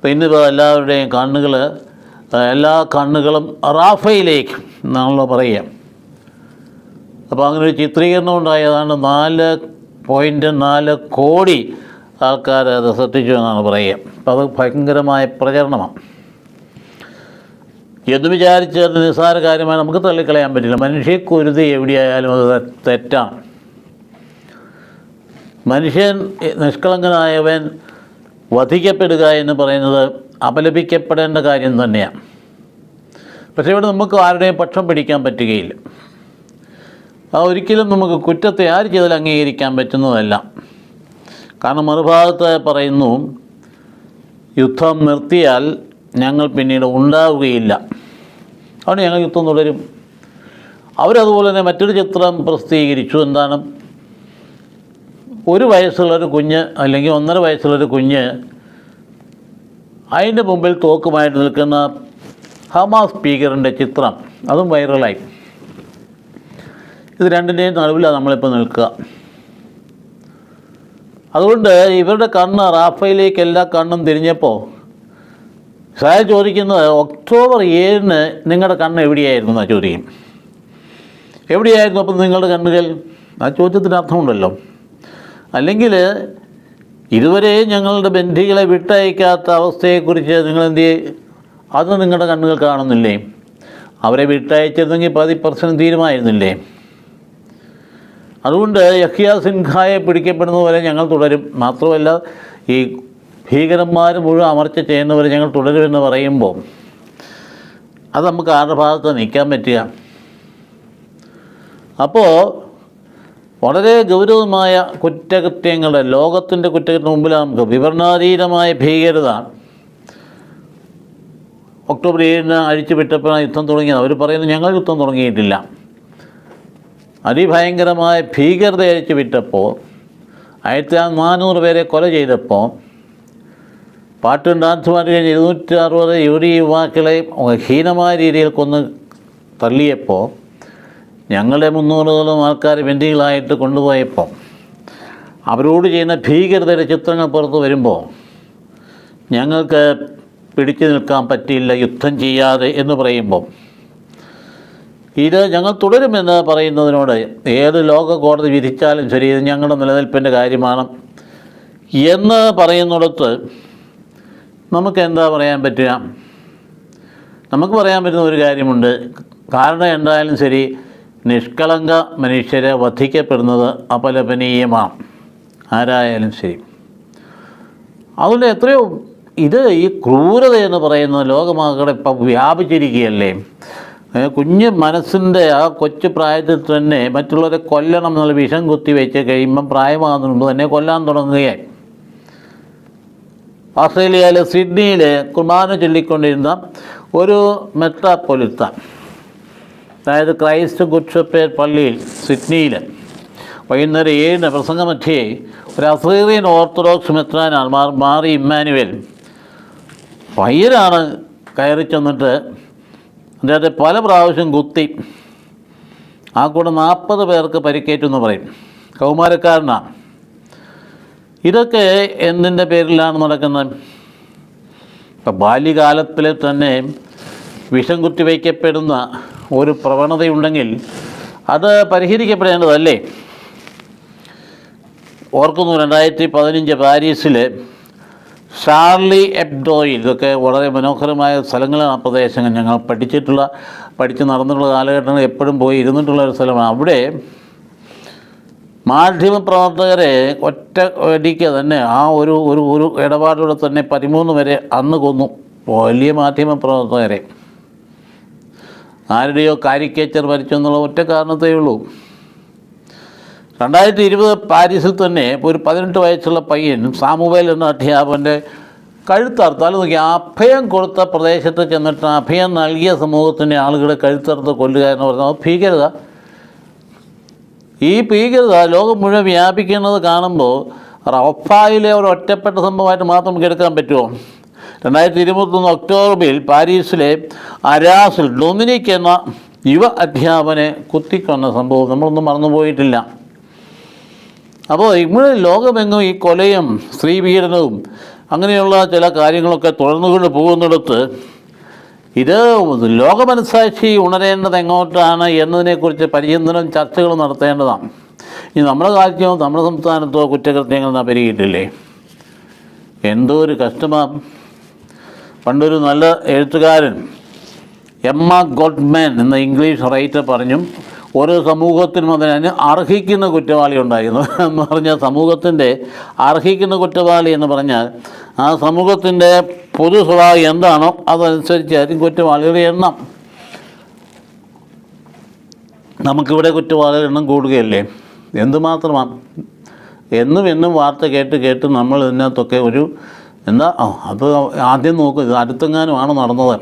ഇന്നിപ്പോൾ എല്ലാവരുടെയും കണ്ണുകൾ, എല്ലാ കണ്ണുകളും റാഫയിലേക്ക് എന്നാണല്ലോ പറയുക. അപ്പോൾ അങ്ങനെ ഒരു ചിത്രീകരണം ഉണ്ടായതാണ്. 4.4 കോടി ആൾക്കാർ അത് ശ്രദ്ധിച്ചു എന്നാണ് പറയുക. അപ്പോൾ അത് ഭയങ്കരമായ പ്രചരണമാണ്. എന്ന് വിചാരിച്ച് അത് നിസ്സാര കാര്യമായി നമുക്ക് തള്ളിക്കളയാൻ പറ്റില്ല. മനുഷ്യക്കുരുതി എവിടെയായാലും അത് തെറ്റാണ്. മനുഷ്യൻ നിഷ്കളങ്കനായവൻ വധിക്കപ്പെടുക എന്ന് പറയുന്നത് അപലപിക്കപ്പെടേണ്ട കാര്യം തന്നെയാണ്. പക്ഷേ ഇവിടെ നമുക്ക് ആരുടെയും പക്ഷം പിടിക്കാൻ പറ്റുകയില്ല. ഒരിക്കലും നമുക്ക് കുറ്റത്തെ ആര് ചെയ്താൽ അംഗീകരിക്കാൻ പറ്റുന്നതല്ല. കാരണം മറുഭാഗത്ത് പറയുന്നു, യുദ്ധം നിർത്തിയാൽ ഞങ്ങൾ പിന്നീട് ഉണ്ടാവുകയില്ല, അതുകൊണ്ട് ഞങ്ങൾ യുദ്ധം തുടരും. അവരതുപോലെ തന്നെ മറ്റൊരു ചിത്രം പ്രസിദ്ധീകരിച്ചു. എന്താണ്, 1 വയസ്സുള്ളൊരു കുഞ്ഞ് അല്ലെങ്കിൽ 1.5 വയസ്സുള്ളൊരു കുഞ്ഞ്, അതിൻ്റെ മുമ്പിൽ തോക്കുമായിട്ട് നിൽക്കുന്ന ഹമാസ് സ്പീക്കറിൻ്റെ ചിത്രം, അതും വൈറലായി. ഇത് രണ്ടിൻ്റെയും നടുവിലാണ് നമ്മളിപ്പോൾ നിൽക്കുക. അതുകൊണ്ട് ഇവരുടെ കണ്ണ് റാഫയിലേക്ക് എല്ലാ കണ്ണും തിരിഞ്ഞപ്പോൾ ഇസ്രായേൽ ചോദിക്കുന്നത്, ഒക്ടോബർ 7-ന് നിങ്ങളുടെ കണ്ണ് എവിടെയായിരുന്നു എന്നാണ് ചോദിക്കും. എവിടെയായിരുന്നു അപ്പം നിങ്ങളുടെ കണ്ണുകൾ? ആ ചോദ്യത്തിന് അർത്ഥമുണ്ടല്ലോ. അല്ലെങ്കിൽ ഇതുവരെ ഞങ്ങളുടെ ബന്ധികളെ വിട്ടയക്കാത്ത അവസ്ഥയെക്കുറിച്ച് നിങ്ങൾ എന്ത് ചെയ്യും? അത് നിങ്ങളുടെ കണ്ണുകൾ കാണുന്നില്ലേ? അവരെ വിട്ടയച്ചിരുന്നെങ്കിൽ 10% തീരുമായിരുന്നില്ലേ? അതുകൊണ്ട് യഹ്യാ സിൻഹായെ പിടിക്കപ്പെടുന്നതുവരെ ഞങ്ങൾ തുടരും. മാത്രമല്ല ഈ ഭീകരന്മാർ മുഴുവൻ അമർച്ച ചെയ്യുന്നവരെ ഞങ്ങൾ തുടരുമെന്ന് പറയുമ്പോൾ അത് നമുക്ക് ആരുടെ ഭാഗത്ത് നിൽക്കാൻ പറ്റുക? അപ്പോൾ വളരെ ഗൗരവമായ കുറ്റകൃത്യങ്ങളുടെ, ലോകത്തിൻ്റെ കുറ്റകൃത്യത്തിന് മുമ്പിലാണ് നമുക്ക് വിവരണാതീതമായ ഭീകരത. ഒക്ടോബർ 7-ന് അഴിച്ചുവിട്ടപ്പോഴാണ് യുദ്ധം തുടങ്ങിയത്. അവർ പറയുന്നത് ഞങ്ങൾ യുദ്ധം തുടങ്ങിയിട്ടില്ല. അതിഭയങ്കരമായ ഭീകരത അഴിച്ചു വിട്ടപ്പോൾ 1400 പേരെ കൊല ചെയ്തപ്പോൾ പാട്ടും ഡാൻസുമായിട്ട് കഴിഞ്ഞ് 260 യുവാക്കളെ ഹീനമായ രീതിയിൽ കൊന്ന് തള്ളിയപ്പോൾ, ഞങ്ങളുടെ 300ഓളം ആൾക്കാർ ബന്ദികളായിട്ട് കൊണ്ടുപോയപ്പോൾ, അവരോട് ചെയ്യുന്ന ഭീകരതയുടെ ചിത്രങ്ങൾ പുറത്ത് വരുമ്പോൾ ഞങ്ങൾക്ക് പിടിച്ചു നിൽക്കാൻ പറ്റിയില്ല യുദ്ധം ചെയ്യാതെ എന്ന് പറയുമ്പോൾ, ഇത് ഞങ്ങൾ തുടരുമെന്ന് പറയുന്നതിനോട് ഏത് ലോക കോടതി വിധിച്ചാലും ശരി ഇത് ഞങ്ങളുടെ നിലനിൽപ്പിൻ്റെ കാര്യമാണ് എന്ന് പറയുന്നിടത്ത് നമുക്ക് എന്താ പറയാൻ പറ്റുക? നമുക്ക് പറയാൻ പറ്റുന്ന ഒരു കാര്യമുണ്ട്. കാരണം എന്തായാലും ശരി, നിഷ്കളങ്ക മനുഷ്യരെ വധിക്കപ്പെടുന്നത് അപലപനീയമാണ്, ആരായാലും ശരി. അതുകൊണ്ട് എത്രയോ ഈ ക്രൂരത എന്ന് പറയുന്നത് ലോകമാകെ ഇപ്പം വ്യാപിച്ചിരിക്കുകയല്ലേ. കുഞ്ഞ് മനസ്സിൻ്റെ ആ കൊച്ചു പ്രായത്തിൽ തന്നെ മറ്റുള്ളവരെ കൊല്ലണം എന്നുള്ള വിഷം കുത്തി വെച്ച് കഴിയുമ്പം പ്രായമാകുന്നതിന് മുമ്പ് തന്നെ കൊല്ലാൻ തുടങ്ങുകയായി. ഓസ്ട്രേലിയയിലെ സിഡ്നിയിൽ കുർബാന ചൊല്ലിക്കൊണ്ടിരുന്ന ഒരു മെത്രാപ്പൊലിത്താൻ, അതായത് ക്രൈസ്റ്റ് ഗുഡ് ഷെപ്പേർഡ് പള്ളിയിൽ സിഡ്നിയിൽ വൈകുന്നേരം 7-ന് പ്രസംഗമധ്യേ ഒരു അസീറിയൻ ഓർത്തഡോക്സ് മെത്രാനാണ് മാറി ഇമ്മാനുവേൽ പയ്യനാണ് കയറി ചെന്നിട്ട് അദ്ദേഹത്തെ പല പ്രാവശ്യം കുത്തി. ആ കൂടെ 40 പേർക്ക് പരിക്കേറ്റെന്ന് പറയും. കൗമാരക്കാരനാണ്. ഇതൊക്കെ എന്തിൻ്റെ പേരിലാണ് നടക്കുന്നത്? ഇപ്പം ബാല്യകാലത്തിൽ തന്നെ വിഷം കുത്തിവയ്ക്കപ്പെടുന്ന ഒരു പ്രവണതയുണ്ടെങ്കിൽ അത് പരിഹരിക്കപ്പെടേണ്ടതല്ലേ? ഓർക്കുന്നു, 2015 പാരീസിൽ ഷാർലി എബ്ഡോയിൽ, ഇതൊക്കെ വളരെ മനോഹരമായ സ്ഥലങ്ങളാണ്. ആ പ്രദേശങ്ങൾ ഞങ്ങൾ പഠിച്ച് നടന്നിട്ടുള്ള കാലഘട്ടങ്ങൾ എപ്പോഴും പോയി ഇരുന്നിട്ടുള്ള ഒരു സ്ഥലമാണ്. അവിടെ മാധ്യമപ്രവർത്തകരെ ഒറ്റ അടിക്ക് തന്നെ ആ ഒരു ഒരു ഒരു ഇടപാടിലൂടെ തന്നെ 13 വരെ അന്ന് കൊന്നു. വലിയ മാധ്യമപ്രവർത്തകരെ ആരുടെയോ കാരിക്കേച്ചർ വരച്ചു എന്നുള്ള ഒറ്റ കാരണത്തേ ഉള്ളൂ. 2020 പാരീസിൽ തന്നെ ഒരു 18 വയസ്സുള്ള പയ്യൻ സാമുവേൽ എന്ന അധ്യാപകൻ്റെ കഴുത്തറുത്താൽ നോക്കി, അഭയം കൊടുത്ത പ്രദേശത്ത് ചെന്നിട്ട് അഭയം നൽകിയ സമൂഹത്തിൻ്റെ ആളുകളെ കഴുത്തറുത്ത് കൊല്ലുക എന്ന് പറഞ്ഞാൽ ഭീകരത. ഈ ഭീകരത ലോകം മുഴുവൻ വ്യാപിക്കുന്നത് കാണുമ്പോൾ റഫായിലെ ഒരു ഒറ്റപ്പെട്ട സംഭവമായിട്ട് മാത്രം എടുക്കാൻ പറ്റുമോ? 2021 ഒക്ടോബറിൽ പാരീസിലെ അരാസിൽ ഡൊമിനിക് എന്ന യുവ അധ്യാപകനെ കുത്തിക്കൊന്ന സംഭവം നമ്മളൊന്നും മറന്നുപോയിട്ടില്ല. അപ്പോൾ ഇവിടെ ലോകമെങ്ങും ഈ കൊലയും സ്ത്രീപീഡനവും അങ്ങനെയുള്ള ചില കാര്യങ്ങളൊക്കെ തുടർന്നുകൊണ്ട് പോകുന്നിടത്ത് ഇത് ലോകമനസാക്ഷി ഉണരേണ്ടത് എങ്ങോട്ടാണ് എന്നതിനെക്കുറിച്ച് പരിചിന്തനം ചർച്ചകൾ നടത്തേണ്ടതാണ്. ഇനി നമ്മുടെ കാലത്തോ നമ്മുടെ സംസ്ഥാനത്തോ കുറ്റകൃത്യങ്ങൾ പെരുകിയിട്ടില്ലേ? എന്തോ ഒരു കഷ്ടമാണ്. പണ്ടൊരു നല്ല എഴുത്തുകാരൻ എമ്മ ഗോഡ്മാൻ എന്ന ഇംഗ്ലീഷ് റൈറ്റർ പറഞ്ഞു, ഓരോ സമൂഹത്തിനും അതിന് അർഹിക്കുന്ന കുറ്റവാളി ഉണ്ടായിരുന്നു എന്ന് പറഞ്ഞാൽ, സമൂഹത്തിൻ്റെ അർഹിക്കുന്ന കുറ്റവാളി എന്ന് പറഞ്ഞാൽ ആ സമൂഹത്തിൻ്റെ പൊതു സ്വഭാവം എന്താണോ അതനുസരിച്ചായിരിക്കും കുറ്റവാളികളുടെ എണ്ണം. നമുക്കിവിടെ കുറ്റവാളികളുടെ എണ്ണം കൂടുകയല്ലേ? എന്തുമാത്രമാണ് എന്നും വാർത്ത കേട്ട് നമ്മൾ ഇതിനകത്തൊക്കെ ഒരു അത് ആദ്യം നോക്കും, ഇത് അടുത്തെങ്ങാനുമാണ് നടന്നത്,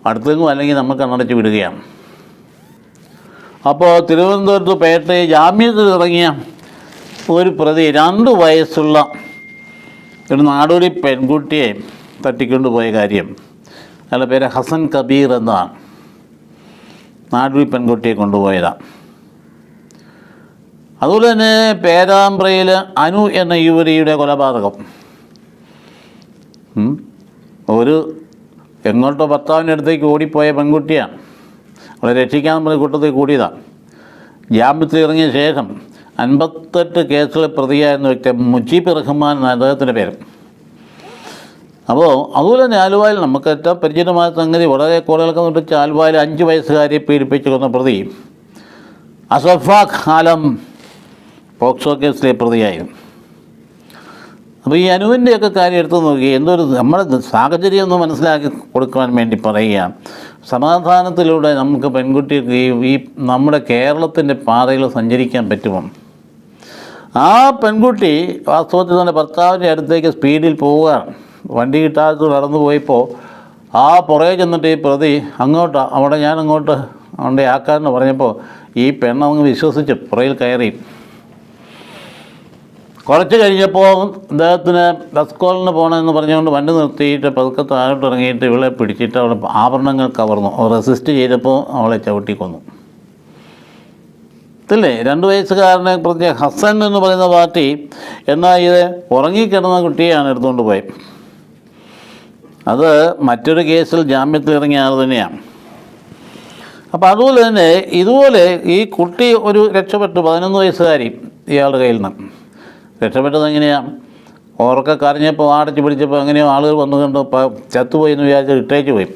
അടുത്തെങ്ങും അല്ലെങ്കിൽ നമ്മൾ കണ്ണടച്ച് വിടുകയാണ്. അപ്പോൾ തിരുവനന്തപുരത്ത് പേട്ടയിൽ ജാമ്യത്തിൽ ഇറങ്ങിയ ഒരു പ്രതി 2 വയസ്സുള്ള ഒരു നാടോടി പെൺകുട്ടിയെ തട്ടിക്കൊണ്ടുപോയ കാര്യം, അയാളുടെ പേര് ഹസൻ കബീർ എന്നാണ്. നാടോടി പെൺകുട്ടിയെ കൊണ്ടുപോയതാണ്. അതുപോലെ തന്നെ പേരാമ്പ്രയിൽ അനു എന്ന യുവതിയുടെ കൊലപാതകം, ഒരു എങ്ങോട്ടോ ഭർത്താവിൻ്റെ അടുത്തേക്ക് ഓടിപ്പോയ പെൺകുട്ടിയാണ്. അവളെ രക്ഷിക്കാൻ പറഞ്ഞ കൂട്ടത്തിൽ കൂടിയതാണ്. ജാമ്യത്തിൽ ഇറങ്ങിയ ശേഷം 58 കേസുകളിൽ പ്രതിയായിരുന്ന വ്യക്തി മുജീബ് റഹ്മാൻ എന്ന അദ്ദേഹത്തിൻ്റെ പേര്. അപ്പോൾ അതുപോലെ തന്നെ ആലുവയിൽ നമുക്ക് ഏറ്റവും പരിചിതമായ സംഗതി, വളരെ കോളുകളൊക്കെ തൊട്ടിച്ച് ആലുവയിൽ 5 വയസ്സുകാരെ പീഡിപ്പിച്ചു കൊന്ന പ്രതി അസഫാഖ് ആലം പോക്സോ കേസിലെ പ്രതിയായിരുന്നു. അപ്പോൾ ഈ അനുവിൻ്റെയൊക്കെ കാര്യം എടുത്തു നോക്കി, എന്തൊരു നമ്മുടെ സാഹചര്യം ഒന്ന് മനസ്സിലാക്കി കൊടുക്കുവാൻ വേണ്ടി പറയുക. സമാധാനത്തിലൂടെ നമുക്ക് പെൺകുട്ടിക്ക് ഈ നമ്മുടെ കേരളത്തിൻ്റെ പാതയിൽ സഞ്ചരിക്കാൻ പറ്റുമോ? ആ പെൺകുട്ടി വാസ്തവത്തിൽ തന്നെ ഭർത്താവിൻ്റെ അടുത്തേക്ക് സ്പീഡിൽ പോവുകയാണ്. വണ്ടി കിട്ടാതെ നടന്നു പോയപ്പോൾ ആ പുറകെ ചെന്നിട്ട് ഈ പ്രതി ഞാൻ അങ്ങോട്ട് അവിടെ ആക്കാമെന്ന് പറഞ്ഞപ്പോൾ ഈ പെണ്ണങ്ങ് വിശ്വസിച്ച് പുറയിൽ കയറി. കുറച്ച് കഴിഞ്ഞപ്പോൾ അദ്ദേഹത്തിന് ബസ് കോളിന് പോകണമെന്ന് പറഞ്ഞുകൊണ്ട് വണ്ടി നിർത്തിയിട്ട് പതുക്കെ താഴോട്ട് ഇറങ്ങിയിട്ട് ഇവളെ പിടിച്ചിട്ട് അവളെ ആഭരണങ്ങൾ കവർന്നു. റെസിസ്റ്റ് ചെയ്തപ്പോൾ അവളെ ചവിട്ടിക്കൊന്നു. ഇല്ലേ? 2 വയസ്സുകാരനെ പ്രതി ഹസൻ എന്ന് പറയുന്ന പാർട്ടി എന്നാൽ ഇത് ഉറങ്ങിക്കിടന്ന കുട്ടിയാണ് എടുത്തുകൊണ്ട് പോയത്. അത് മറ്റൊരു കേസിൽ ജാമ്യത്തിൽ ഇറങ്ങിയ ആൾ തന്നെയാണ്. അപ്പോൾ അതുപോലെ തന്നെ ഇതുപോലെ ഈ കുട്ടി ഒരു രക്ഷപ്പെട്ടു, 11 വയസ്സുകാരി ഇയാളുടെ കയ്യിൽ നിന്ന് രക്ഷപ്പെട്ടത് എങ്ങനെയാണ്? ഉറക്കെ കരഞ്ഞപ്പോൾ അടച്ചു പിടിച്ചപ്പോൾ എങ്ങനെയോ ആളുകൾ വന്നു കണ്ടു ചത്തുപോയി എന്ന് വിചാരിച്ച്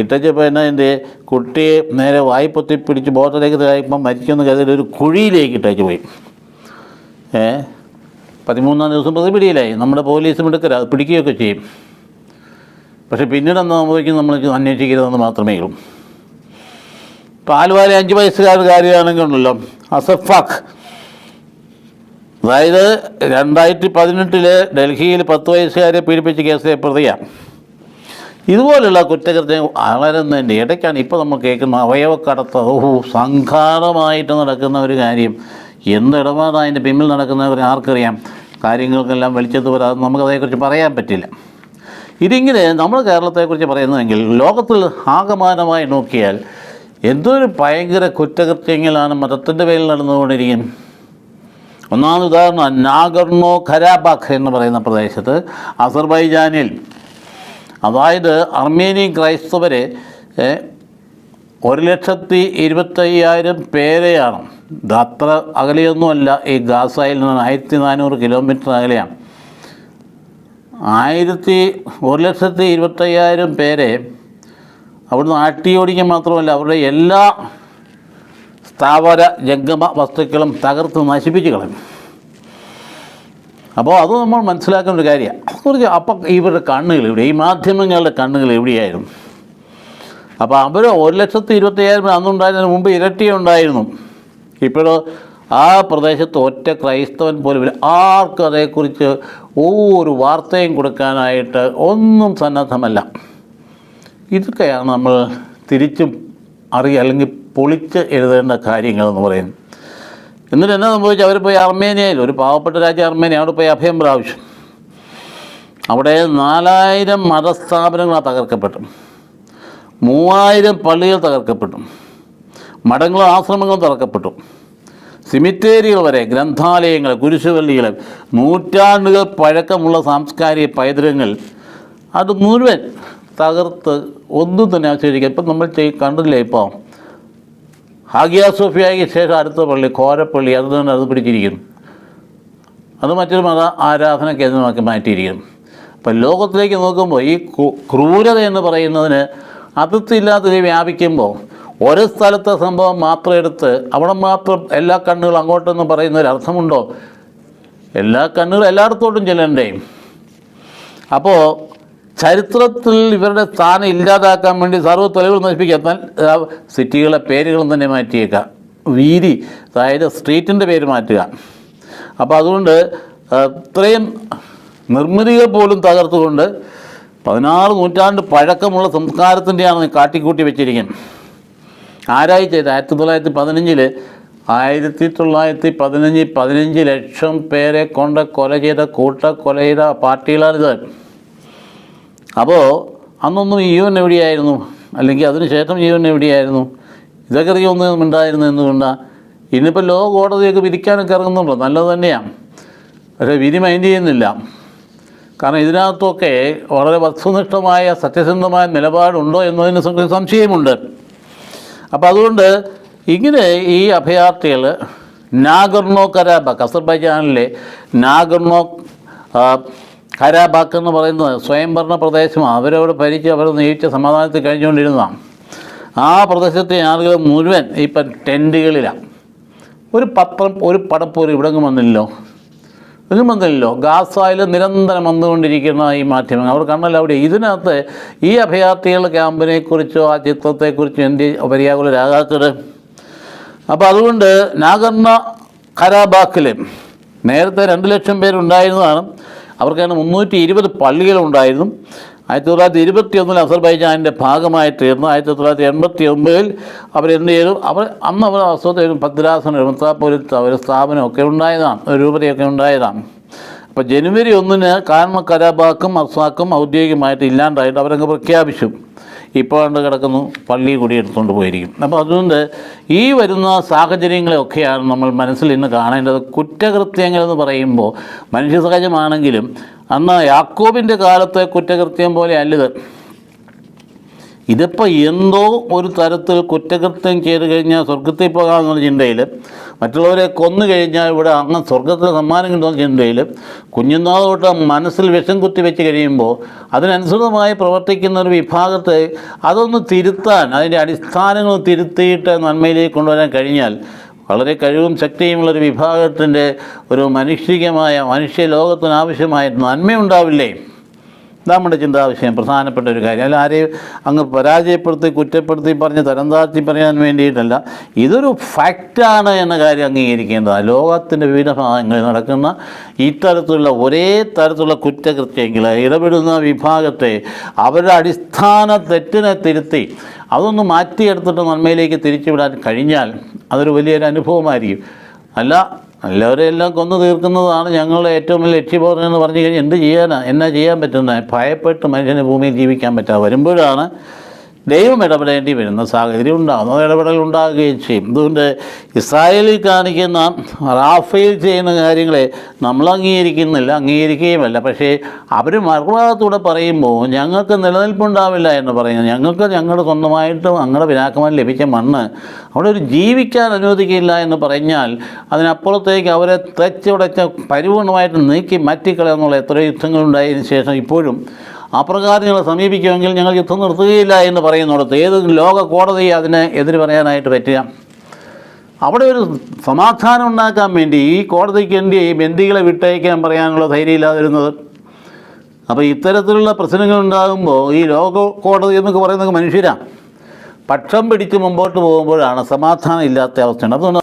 ഇട്ടച്ചപ്പോൾ എന്നാ എൻ്റെ കുട്ടിയെ നേരെ വായ്പൊത്തി പിടിച്ച് ബോധത്തിലേക്ക് തായപ്പം മരിച്ചെന്ന് കരുതി ഒരു കുഴിയിലേക്ക് ഇട്ടേച്ച് പോയി. 13-ാം ദിവസം പ്രതി പിടിയിലായി. നമ്മുടെ പോലീസും എടുക്കരുത്, അത് പിടിക്കുകയൊക്കെ ചെയ്യും. പക്ഷേ പിന്നീട് എന്താ സംഭവിക്കും നമ്മൾ അന്വേഷിക്കരുതെന്ന് മാത്രമേ ഉള്ളൂ. ഇപ്പോൾ ആലുവയിലെ 5 വയസ്സുകാരുടെ കാര്യമാണെങ്കിൽ ഉണ്ടല്ലോ, അസഫാഖ്, അതായത് 2018 ഡൽഹിയിൽ 10 വയസ്സുകാരെ പീഡിപ്പിച്ച കേസിലെ പ്രതിയാണ്. ഇതുപോലുള്ള കുറ്റകൃത്യം വളരുന്നതിൻ്റെ ഇടയ്ക്കാണ് ഇപ്പോൾ നമ്മൾ കേൾക്കുന്ന അവയവക്കടത്ത്. സംഘാടമായിട്ട് നടക്കുന്ന ഒരു കാര്യം. എന്തിടപാടാണ് അതിൻ്റെ പിന്നിൽ നടക്കുന്നവർ ആർക്കറിയാം? കാര്യങ്ങൾക്കെല്ലാം വെളിച്ചത്ത് വരാതെ നമുക്കതേക്കുറിച്ച് പറയാൻ പറ്റില്ല. ഇതിങ്ങനെ നമ്മൾ കേരളത്തെക്കുറിച്ച് പറയുന്നതെങ്കിൽ ലോകത്തിൽ ആകമാനമായി നോക്കിയാൽ എന്തൊരു ഭയങ്കര കുറ്റകൃത്യങ്ങളാണ് മതത്തിൻ്റെ പേരിൽ നടന്നുകൊണ്ടിരിക്കുന്നത്. ഒന്നാമത് ഉദാഹരണം, നാഗർണോ ഖരാബാഖ് എന്ന് പറയുന്ന പ്രദേശത്ത് അസർബൈജാനിൽ, അതായത് അർമേനിയൻ ക്രൈസ്തവരെ 1,25,000 പേരെയാണ്. ഇത് അത്ര അകലെയൊന്നുമല്ല, ഈ ഗാസയിൽ നിന്ന് 1400 കിലോമീറ്റർ അകലെയാണ്. 1,25,000 പേരെ അവിടുന്ന് അട്ടിയോടിക്കാൻ മാത്രമല്ല അവരുടെ എല്ലാ സ്ഥാവര ജംഗമ വസ്തുക്കളും തകർത്ത് നശിപ്പിച്ച് കളയും. അപ്പോൾ അത് നമ്മൾ മനസ്സിലാക്കേണ്ട ഒരു കാര്യമാണ്. അതുകുറിച്ച് അപ്പം ഇവരുടെ കണ്ണുകൾ എവിടെ, ഈ മാധ്യമങ്ങളുടെ കണ്ണുകൾ എവിടെയായിരുന്നു? അപ്പോൾ അവർ 1,25,000 അന്നുണ്ടായിരുന്നതിന് മുമ്പ് ഇരട്ടിയുണ്ടായിരുന്നു. ഇപ്പോഴോ ആ പ്രദേശത്ത് ഒറ്റ ക്രൈസ്തവൻ പോലും ആർക്കും അതേക്കുറിച്ച് ഒരു വാർത്തയും കൊടുക്കാനായിട്ട് ഒന്നും സന്നദ്ധമല്ല. ഇതൊക്കെയാണ് നമ്മൾ തിരിച്ചും അല്ലെങ്കിൽ പൊളിച്ച് എഴുതേണ്ട കാര്യങ്ങളെന്ന് പറയുന്നത്. എന്നിട്ട് എന്നാ സംഭവിച്ചു? അവർ പോയി അർമേനിയയിൽ, ഒരു പാവപ്പെട്ട രാജ്യം അർമേനിയ, അവിടെ പോയി അഭയം പ്രാവശ്യം. അവിടെ 4,000 മതസ്ഥാപനങ്ങളാണ് തകർക്കപ്പെട്ടു, 3,000 പള്ളികൾ തകർക്കപ്പെട്ടു, മഠങ്ങളും ആശ്രമങ്ങളും തകർക്കപ്പെട്ടു. സിമിറ്റേരികൾ വരെ, ഗ്രന്ഥാലയങ്ങൾ, കുരിശുപള്ളികൾ, നൂറ്റാണ്ടുകൾ പഴക്കമുള്ള സാംസ്കാരിക പൈതൃകങ്ങൾ അത് മുഴുവൻ തകർത്ത് ഒന്നും തന്നെ അവശേഷിക്കുക. ഇപ്പം നമ്മൾ കണ്ടില്ലേ, ഇപ്പോൾ ഹാഗിയ സോഫിയയ്ക്ക് ശേഷം അടുത്ത പള്ളി കോരപ്പള്ളി അത് തന്നെ അത് പിടിച്ചിരിക്കുന്നു. അത് മറ്റൊരു മത ആരാധന കേന്ദ്രമാക്കി മാറ്റിയിരിക്കുന്നു. അപ്പം ലോകത്തിലേക്ക് നോക്കുമ്പോൾ ഈ ക്രൂരത എന്ന് പറയുന്നതിന് അതിർത്തിയില്ലാത്തത് വ്യാപിക്കുമ്പോൾ ഒരു സ്ഥലത്തെ സംഭവം മാത്രം എടുത്ത് അവിടെ മാത്രം എല്ലാ കണ്ണുകളും അങ്ങോട്ടെന്ന് പറയുന്നൊരർത്ഥമുണ്ടോ? എല്ലാ കണ്ണുകളും എല്ലായിടത്തോട്ടും ചെല്ലണ്ടേ? അപ്പോൾ ചരിത്രത്തിൽ ഇവരുടെ സ്ഥാനം ഇല്ലാതാക്കാൻ വേണ്ടി സർവ്വ തെളിവുകൾ നശിപ്പിക്കാൻ സിറ്റികളെ പേരുകളും തന്നെ മാറ്റിയേക്കാം, വീതി അതായത് സ്ട്രീറ്റിൻ്റെ പേര് മാറ്റുക. അപ്പോൾ അതുകൊണ്ട് ഇത്രയും നിർമ്മിതികൾ പോലും തകർത്തുകൊണ്ട് 16 നൂറ്റാണ്ട് പഴക്കമുള്ള സംസ്കാരത്തിൻ്റെയാണ് കാട്ടിക്കൂട്ടി വെച്ചിരിക്കുന്നത്. ആരായി ചെയ്ത് 1915 15 ലക്ഷം പേരെ കൊണ്ട് കൊല ചെയ്ത കൂട്ടക്കൊല ചെയ്ത പാർട്ടികളാണിത്. അപ്പോൾ അന്നൊന്നും UN എവിടെയായിരുന്നു, അല്ലെങ്കിൽ അതിനുശേഷം UN എവിടെയായിരുന്നു? ഇതൊക്കെ അറിയൊന്നും ഉണ്ടായിരുന്നു എന്തുകൊണ്ടാണ്? ഇന്നിപ്പോൾ ലോക കോടതിയൊക്കെ വിധിക്കാനൊക്കെ ഇറങ്ങുന്നുണ്ടോ? നല്ലത് തന്നെയാണ്, പക്ഷേ വിധി മൈൻഡ് ചെയ്യുന്നില്ല. കാരണം ഇതിനകത്തൊക്കെ വളരെ വസ്തുനിഷ്ഠമായ സത്യസന്ധമായ നിലപാടുണ്ടോ എന്നതിന് സംശയമുണ്ട്. അപ്പോൾ അതുകൊണ്ട് ഇങ്ങനെ ഈ അഭയാർത്ഥികൾ നാഗോർണോ കരാബാക്ക്, അസർബൈജാനിലെ നാഗോർണോ കരാബാക്ക് എന്ന് പറയുന്നത് സ്വയംഭരണ പ്രദേശമാണ്. അവരവിടെ ഭരിച്ച് അവർ നിയമിച്ച സമാധാനത്തിൽ കഴിഞ്ഞുകൊണ്ടിരുന്നതാണ്. ആ പ്രദേശത്തെ ആളുകൾ മുഴുവൻ ഇപ്പം ടെൻറ്റുകളിലാണ്. ഒരു പത്രം, ഒരു പടപ്പോലും ഇവിടെങ്ങും വന്നില്ലല്ലോ, ഇതും വന്നില്ലല്ലോ. ഗാസയിൽ നിരന്തരം വന്നുകൊണ്ടിരിക്കുന്ന ഈ മാധ്യമങ്ങൾ അവർ കണ്ണല്ല അവിടെ. ഇതിനകത്ത് ഈ അഭയാർത്ഥികളുടെ ക്യാമ്പിനെക്കുറിച്ചോ ആ ചിത്രത്തെക്കുറിച്ചോ എന്ത് പര്യാകുലരാകാത്തത്? അപ്പോൾ അതുകൊണ്ട് നാഗോർണോ കരാബാക്കിൽ നേരത്തെ 2 ലക്ഷം പേരുണ്ടായിരുന്നതാണ്. അവർക്കാണ് 320 പള്ളികളുണ്ടായിരുന്നു. 1921 അസർബൈജാനിൻ്റെ ഭാഗമായി തീർന്നു. 1989 അവരെന്ത് ചെയ്തു? അന്ന് അവർ അസ്വത്ത് ഭദ്രാസനം എഴുമത്താപ്പോലത്തെ ഒരു സ്ഥാപനമൊക്കെ ഉണ്ടായതാണ്, ഒരു രൂപതയൊക്കെ ഉണ്ടായതാണ്. അപ്പോൾ ജനുവരി 1 കാരണം കരാബാക്കും അർസാക്കും ഔദ്യോഗികമായിട്ട് ഇല്ലാണ്ടായിട്ട് അവരങ്ങ് പ്രഖ്യാപിച്ചു. ഇപ്പോൾ കണ്ട് കിടക്കുന്നു, പള്ളി കൂടി എടുത്തുകൊണ്ട് പോയിരിക്കും. അപ്പോൾ അതുകൊണ്ട് ഈ വരുന്ന സാഹചര്യങ്ങളെയൊക്കെയാണ് നമ്മൾ മനസ്സിൽ ഇന്ന് കാണേണ്ടത്. കുറ്റകൃത്യങ്ങളെന്ന് പറയുമ്പോൾ മനുഷ്യ സഹജമാണെങ്കിലും അന്ന് യാക്കോബിൻ്റെ കാലത്തെ കുറ്റകൃത്യം പോലെ അല്ലത്. ഇതിപ്പോൾ എന്തോ ഒരു തരത്തിൽ കുറ്റകൃത്യം ചെയ്ത് കഴിഞ്ഞാൽ സ്വർഗത്തിൽ പോകാമെന്നുള്ള ചിന്തയിൽ, മറ്റുള്ളവരെ കൊന്നു കഴിഞ്ഞാൽ ഇവിടെ അങ്ങ് സ്വർഗത്തിൽ സമ്മാനം കിട്ടുന്ന ചിന്തയിൽ കുഞ്ഞുനാൾ തൊട്ട് മനസ്സിൽ വിഷം കുത്തി വെച്ച് കഴിയുമ്പോൾ അതിനനുസൃതമായി പ്രവർത്തിക്കുന്ന ഒരു വിഭാഗത്തെ അതൊന്ന് തിരുത്താൻ, അതിൻ്റെ അടിസ്ഥാനങ്ങൾ തിരുത്തിയിട്ട് നന്മയിലേക്ക് കൊണ്ടുവരാൻ കഴിഞ്ഞാൽ വളരെ കഴിവും ശക്തിയുമുള്ളൊരു വിഭാഗത്തിൻ്റെ ഒരു മനുഷ്യ ലോകത്തിനാവശ്യമായ നന്മയുണ്ടാവില്ലേ? നമ്മുടെ ചിന്താവിഷയം പ്രധാനപ്പെട്ട ഒരു കാര്യം. അല്ല ആരെയും അങ്ങ് പരാജയപ്പെടുത്തി കുറ്റപ്പെടുത്തി പറഞ്ഞ് തരം താഴ്ത്തി പറയാൻ വേണ്ടിയിട്ടല്ല, ഇതൊരു ഫാക്റ്റാണ് എന്ന കാര്യം അംഗീകരിക്കേണ്ടതാണ്. ലോകത്തിൻ്റെ വിവിധ ഭാഗങ്ങളിൽ നടക്കുന്ന ഇത്തരത്തിലുള്ള ഒരേ തരത്തിലുള്ള കുറ്റകൃത്യങ്ങൾ ഇടപെടുന്ന വിഭാഗത്തെ അവരുടെ അടിസ്ഥാന തെറ്റിനെ തിരുത്തി അതൊന്ന് മാറ്റിയെടുത്തിട്ട് നന്മയിലേക്ക് തിരിച്ചുവിടാൻ കഴിഞ്ഞാൽ അതൊരു വലിയൊരു അനുഭവമായിരിക്കും. എല്ലാവരെയെല്ലാം കൊന്നു തീർക്കുന്നതാണ് ഞങ്ങളുടെ ഏറ്റവും വലിയ ലക്ഷ്യബോധം എന്ന് പറഞ്ഞു കഴിഞ്ഞാൽ എന്ത് ചെയ്യാനാണ്? എന്നാ ചെയ്യാൻ പറ്റുന്നത്? ഭയപ്പെട്ട് മനുഷ്യന് ഭൂമിയിൽ ജീവിക്കാൻ പറ്റാതെ വരുമ്പോഴാണ് ദൈവം ഇടപെടേണ്ടി വരുന്ന സാഹചര്യം ഉണ്ടാകുന്നത്. ഇടപെടൽ ഉണ്ടാകുകയും ചെയ്യും. അതുകൊണ്ട് ഇസ്രായേലിൽ കാണിക്കുന്ന റാഫേൽ ചെയ്യുന്ന കാര്യങ്ങളെ നമ്മൾ അംഗീകരിക്കുകയുമല്ല. പക്ഷേ അവർ മറുഭാഗത്തൂടെ പറയുമ്പോൾ ഞങ്ങൾക്ക് നിലനിൽപ്പുണ്ടാവില്ല എന്ന് പറയുന്നത്, ഞങ്ങൾക്ക് ഞങ്ങളുടെ സ്വന്തമായിട്ടും ഞങ്ങളുടെ പിതാക്കന്മാർ ലഭിച്ച മണ്ണ് അവിടെ ഒരു ജീവിക്കാൻ അനുവദിക്കില്ല എന്ന് പറഞ്ഞാൽ അതിനപ്പുറത്തേക്ക് അവരെ തെച്ചുടച്ച് പരിപൂർണമായിട്ട് നീക്കി മാറ്റിക്കളയെന്നുള്ള എത്രയോ യുദ്ധങ്ങളുണ്ടായതിനു ശേഷം ഇപ്പോഴും അപ്രകാരം ഞങ്ങളെ സമീപിക്കുമെങ്കിൽ ഞങ്ങൾ യുദ്ധം നിർത്തുകയില്ല എന്ന് പറയുന്നിടത്ത് ഏത് ലോക കോടതി അതിന് എതിര് പറയാനായിട്ട് പറ്റുക? അവിടെ ഒരു സമാധാനം ഉണ്ടാക്കാൻ വേണ്ടി ഈ കോടതിക്ക് വേണ്ടി ഈ ബന്ദികളെ വിട്ടയക്കാൻ പറയാനുള്ള ധൈര്യമില്ലാതിരുന്നത്. അപ്പോൾ ഇത്തരത്തിലുള്ള പ്രശ്നങ്ങൾ ഉണ്ടാകുമ്പോൾ ഈ ലോക കോടതി എന്നൊക്കെ പറയുന്നത് മനുഷ്യരാണ്. പക്ഷം പിടിച്ച് മുമ്പോട്ട് പോകുമ്പോഴാണ് സമാധാനം ഇല്ലാത്ത അവസ്ഥയുണ്ട്. അതുകൊണ്ട്